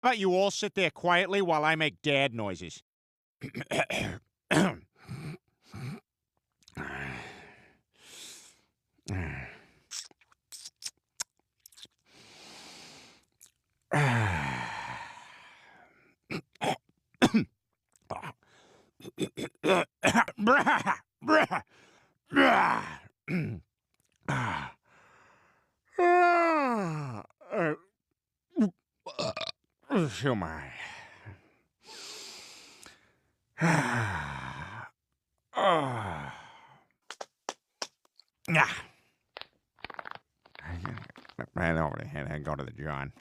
about you all sit there quietly while I make dad noises? Oh my. Man over the head, I go to the John.